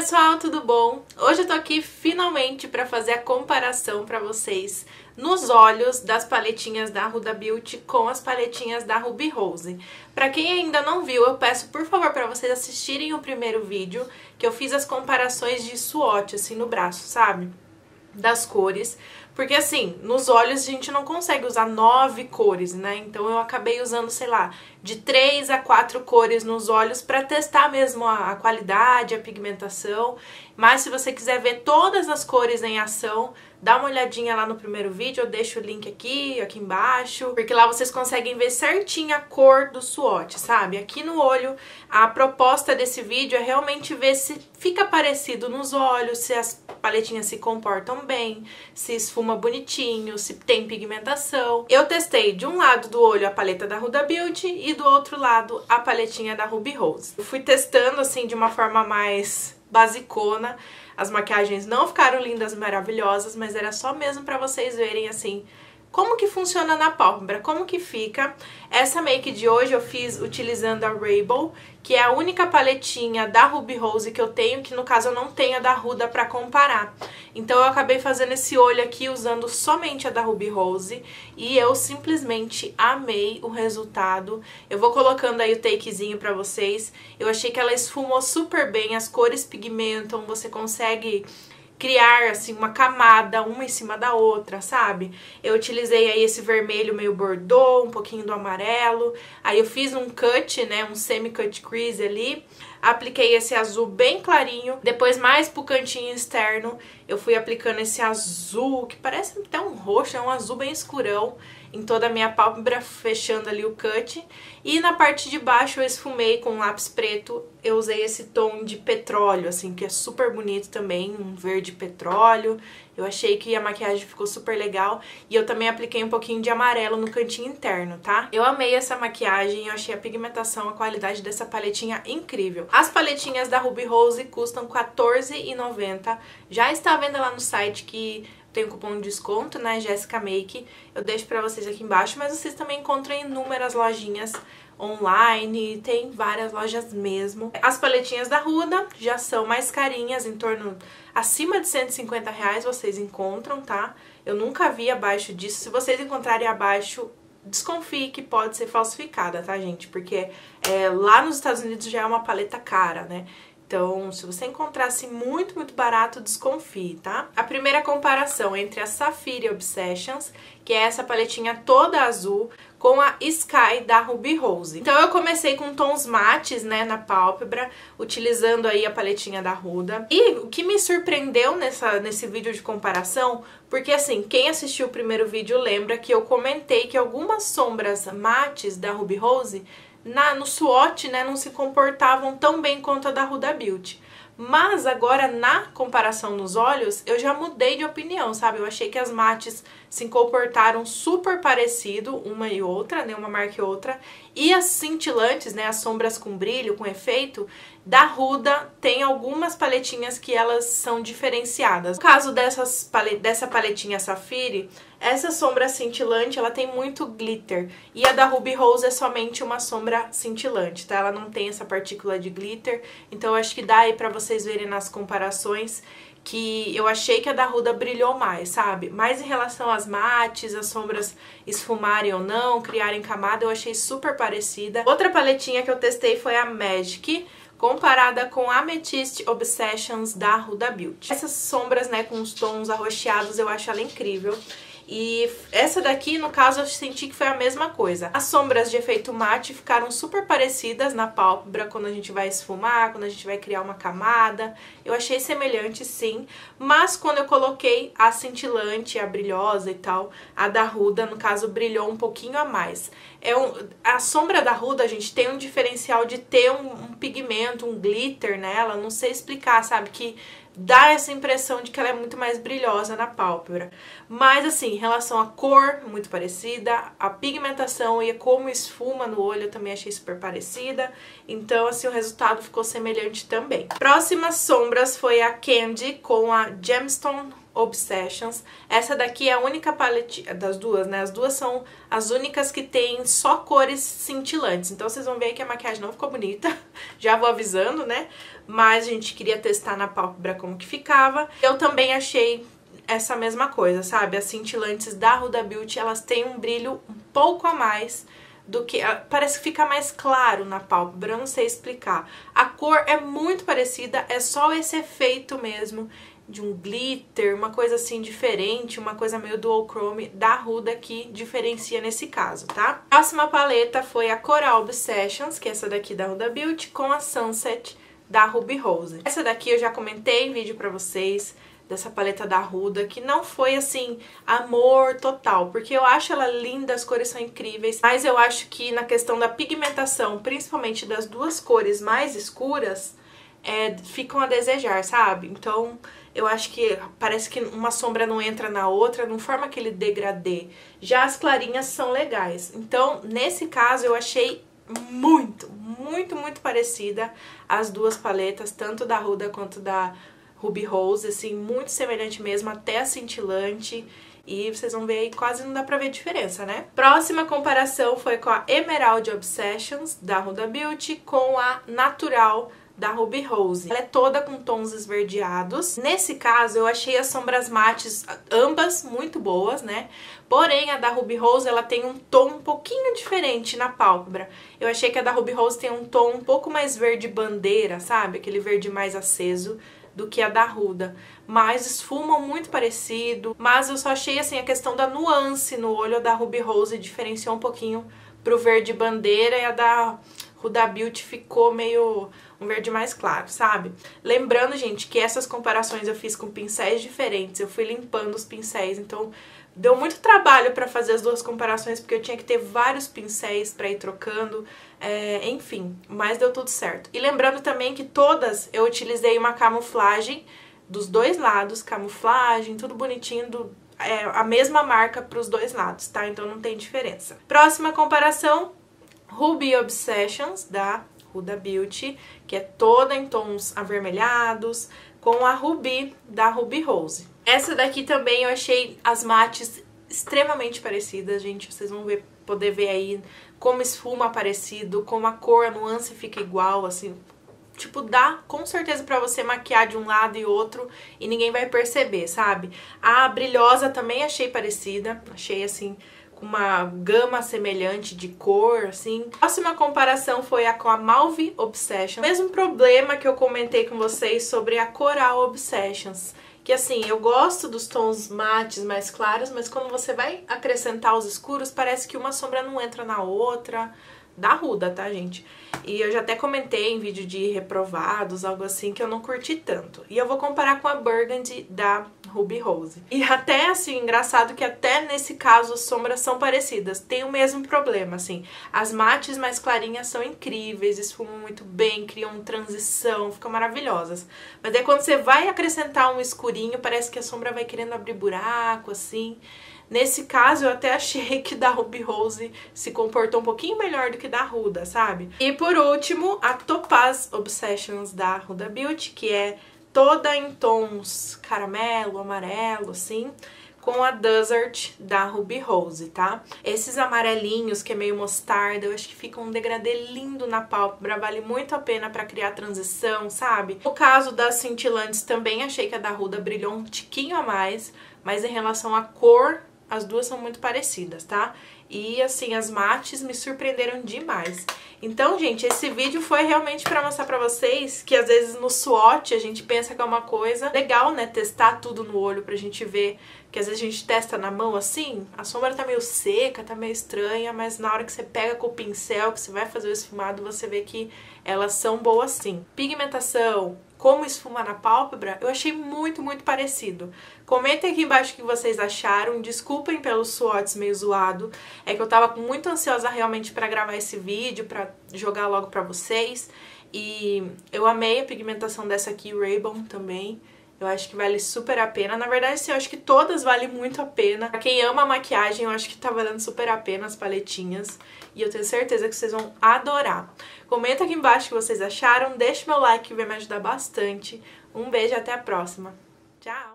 pessoal, tudo bom? Hoje eu tô aqui finalmente para fazer a comparação para vocês nos olhos das paletinhas da Huda Beauty com as paletinhas da Ruby Rose. Para quem ainda não viu, eu peço por favor para vocês assistirem o primeiro vídeo que eu fiz as comparações de swatch assim no braço, sabe? Das cores, porque assim, nos olhos a gente não consegue usar 9 cores, né? Então eu acabei usando, sei lá, de 3 a 4 cores nos olhos para testar mesmo a qualidade, a pigmentação. Mas se você quiser ver todas as cores em ação, dá uma olhadinha lá no primeiro vídeo, eu deixo o link aqui embaixo, porque lá vocês conseguem ver certinho a cor do swatch, sabe? Aqui no olho, a proposta desse vídeo é realmente ver se fica parecido nos olhos, se as paletinhas se comportam bem, se esfuma bonitinho, se tem pigmentação. Eu testei de um lado do olho a paleta da Huda Beauty e do outro lado a paletinha da Ruby Rose. Eu fui testando assim de uma forma mais basicona. As maquiagens não ficaram lindas, maravilhosas, mas era só mesmo pra vocês verem assim como que funciona na pálpebra, como que fica. Essa make de hoje eu fiz utilizando a Rainbow, que é a única paletinha da Ruby Rose que eu tenho, que no caso eu não tenho a da Huda pra comparar. Então eu acabei fazendo esse olho aqui usando somente a da Ruby Rose e eu simplesmente amei o resultado. Eu vou colocando aí o takezinho pra vocês. Eu achei que ela esfumou super bem, as cores pigmentam, você consegue criar assim uma camada uma em cima da outra, sabe? Eu utilizei aí esse vermelho meio bordô, um pouquinho do amarelo, aí eu fiz um cut, né, um semi-cut crease ali, apliquei esse azul bem clarinho, depois mais pro cantinho externo eu fui aplicando esse azul, que parece até um roxo, é um azul bem escurão, em toda a minha pálpebra, fechando ali o cut. E na parte de baixo eu esfumei com lápis preto, eu usei esse tom de petróleo, assim, que é super bonito também, um verde petróleo. Eu achei que a maquiagem ficou super legal. E eu também apliquei um pouquinho de amarelo no cantinho interno, tá? Eu amei essa maquiagem, eu achei a pigmentação, a qualidade dessa paletinha incrível. As paletinhas da Ruby Rose custam R$14,90. Já está à venda lá no site, que tem um cupom de desconto, né, Jessica Make. Eu deixo pra vocês aqui embaixo, mas vocês também encontram em inúmeras lojinhas online, tem várias lojas mesmo. As paletinhas da Huda já são mais carinhas, em torno acima de R$150 vocês encontram, tá? Eu nunca vi abaixo disso. Se vocês encontrarem abaixo, desconfie que pode ser falsificada, tá, gente? Porque lá nos Estados Unidos já é uma paleta cara, né? Então, se você encontrasse muito barato, desconfie, tá? A primeira comparação entre a Sapphire Obsessions, que é essa paletinha toda azul, com a Sky da Ruby Rose. Então eu comecei com tons mates, né, na pálpebra, utilizando aí a paletinha da Huda. E o que me surpreendeu nesse vídeo de comparação, porque assim, quem assistiu o primeiro vídeo lembra que eu comentei que algumas sombras mates da Ruby Rose no swatch, né, não se comportavam tão bem quanto a da Huda Beauty. Mas agora, na comparação nos olhos, eu já mudei de opinião, sabe? Eu achei que as mates se comportaram super parecido, uma e outra, né? Uma marca e outra. E as cintilantes, né? As sombras com brilho, com efeito, da Huda tem algumas paletinhas que elas são diferenciadas. No caso dessa paletinha Sapphire, essa sombra cintilante, ela tem muito glitter. E a da Ruby Rose é somente uma sombra cintilante, tá? Ela não tem essa partícula de glitter. Então eu acho que dá aí pra vocês verem nas comparações que eu achei que a da Huda brilhou mais, sabe? Mas em relação às mates, as sombras esfumarem ou não, criarem camada, eu achei super parecida. Outra paletinha que eu testei foi a Magic, comparada com a Amethyst Obsessions da Huda Beauty. Essas sombras, né, com os tons arroxeados, eu acho ela incrível. E essa daqui, no caso, eu senti que foi a mesma coisa. As sombras de efeito mate ficaram super parecidas na pálpebra quando a gente vai esfumar, quando a gente vai criar uma camada. Eu achei semelhante, sim. Mas quando eu coloquei a cintilante, a brilhosa e tal, a da Huda, no caso, brilhou um pouquinho a mais. A sombra da Huda, gente, tem um diferencial de ter um pigmento, um glitter nela. Não sei explicar, sabe? Que dá essa impressão de que ela é muito mais brilhosa na pálpebra. Mas assim, em relação à cor, muito parecida, a pigmentação e como esfuma no olho eu também achei super parecida. Então assim, o resultado ficou semelhante também. Próximas sombras foi a Candy com a Gemstone Obsessions. Essa daqui é a única paleta das duas, né? As duas são as únicas que tem só cores cintilantes. Então vocês vão ver que a maquiagem não ficou bonita. Já vou avisando, né? Mas a gente queria testar na pálpebra como que ficava. Eu também achei essa mesma coisa, sabe? As cintilantes da Huda Beauty, elas têm um brilho um pouco a mais do que... Parece que fica mais claro na pálpebra, eu não sei explicar. A cor é muito parecida, é só esse efeito mesmo de um glitter, uma coisa assim diferente, uma coisa meio dual chrome da Huda que diferencia nesse caso, tá? A próxima paleta foi a Coral Obsessions, que é essa daqui da Huda Beauty, com a Sunset da Ruby Rose. Essa daqui eu já comentei em vídeo pra vocês, dessa paleta da Huda, que não foi assim, amor total, porque eu acho ela linda, as cores são incríveis, mas eu acho que na questão da pigmentação, principalmente das duas cores mais escuras, ficam a desejar, sabe? Então eu acho que parece que uma sombra não entra na outra, não forma aquele degradê. Já as clarinhas são legais. Então, nesse caso, eu achei muito parecida as duas paletas, tanto da Huda quanto da Ruby Rose, assim, muito semelhante mesmo, até a cintilante. E vocês vão ver aí, quase não dá pra ver diferença, né? Próxima comparação foi com a Emerald Obsessions, da Huda Beauty, com a Natural da Ruby Rose. Ela é toda com tons esverdeados. Nesse caso, eu achei as sombras mates, ambas, muito boas, né? Porém, a da Ruby Rose, ela tem um tom um pouquinho diferente na pálpebra. Eu achei que a da Ruby Rose tem um tom um pouco mais verde bandeira, sabe? Aquele verde mais aceso do que a da Huda. Mas esfumam muito parecido. Mas eu só achei, assim, a questão da nuance no olho da Ruby Rose diferenciou um pouquinho pro verde bandeira, e a da Huda Beauty ficou meio um verde mais claro, sabe? Lembrando, gente, que essas comparações eu fiz com pincéis diferentes, eu fui limpando os pincéis, então deu muito trabalho pra fazer as duas comparações, porque eu tinha que ter vários pincéis pra ir trocando, enfim, mas deu tudo certo. E lembrando também que todas eu utilizei uma camuflagem dos dois lados, camuflagem, tudo bonitinho, a mesma marca pros dois lados, tá? Então não tem diferença. Próxima comparação, Ruby Obsessions, da Huda Beauty, que é toda em tons avermelhados, com a Ruby, da Ruby Rose. Essa daqui também eu achei as mates extremamente parecidas, gente. Vocês vão poder ver aí como esfuma parecido, como a cor, a nuance fica igual, assim. Tipo, dá com certeza pra você maquiar de um lado e outro e ninguém vai perceber, sabe? A brilhosa também achei parecida, achei assim, com uma gama semelhante de cor, assim. A próxima comparação foi com a Mauve Obsession. Mesmo problema que eu comentei com vocês sobre a Coral Obsessions. Que assim, eu gosto dos tons mates mais claros, mas quando você vai acrescentar os escuros, parece que uma sombra não entra na outra. Da Huda, tá, gente? E eu já até comentei em vídeo de reprovados, algo assim, que eu não curti tanto. E eu vou comparar com a Burgundy da Ruby Rose. E até, assim, engraçado que até nesse caso as sombras são parecidas. Tem o mesmo problema, assim. As mates mais clarinhas são incríveis, esfumam muito bem, criam transição, ficam maravilhosas. Mas aí quando você vai acrescentar um escurinho, parece que a sombra vai querendo abrir buraco, assim. Nesse caso, eu até achei que da Ruby Rose se comportou um pouquinho melhor do que da Huda, sabe? E por último, a Topaz Obsessions da Huda Beauty, que é toda em tons caramelo, amarelo, assim, com a Desert da Ruby Rose, tá? Esses amarelinhos, que é meio mostarda, eu acho que fica um degradê lindo na pálpebra, vale muito a pena pra criar transição, sabe? No caso das cintilantes, também achei que a da Huda brilhou um tiquinho a mais, mas em relação à cor, as duas são muito parecidas, tá? E, assim, as mates me surpreenderam demais. Então, gente, esse vídeo foi realmente pra mostrar pra vocês que, às vezes, no swatch a gente pensa que é uma coisa legal, né? Testar tudo no olho pra gente ver. Que, às vezes, a gente testa na mão, assim, a sombra tá meio seca, tá meio estranha, mas na hora que você pega com o pincel, que você vai fazer o esfumado, você vê que elas são boas, sim. Pigmentação, como esfuma na pálpebra, eu achei muito parecido. Comentem aqui embaixo o que vocês acharam. Desculpem pelos swatches meio zoado. É que eu tava muito ansiosa realmente pra gravar esse vídeo, pra jogar logo pra vocês. E eu amei a pigmentação dessa aqui, Ray-Ban também. Eu acho que vale super a pena. Na verdade, sim, eu acho que todas valem muito a pena. Pra quem ama maquiagem, eu acho que tá valendo super a pena as paletinhas. E eu tenho certeza que vocês vão adorar. Comenta aqui embaixo o que vocês acharam. Deixe meu like que vai me ajudar bastante. Um beijo e até a próxima. Tchau!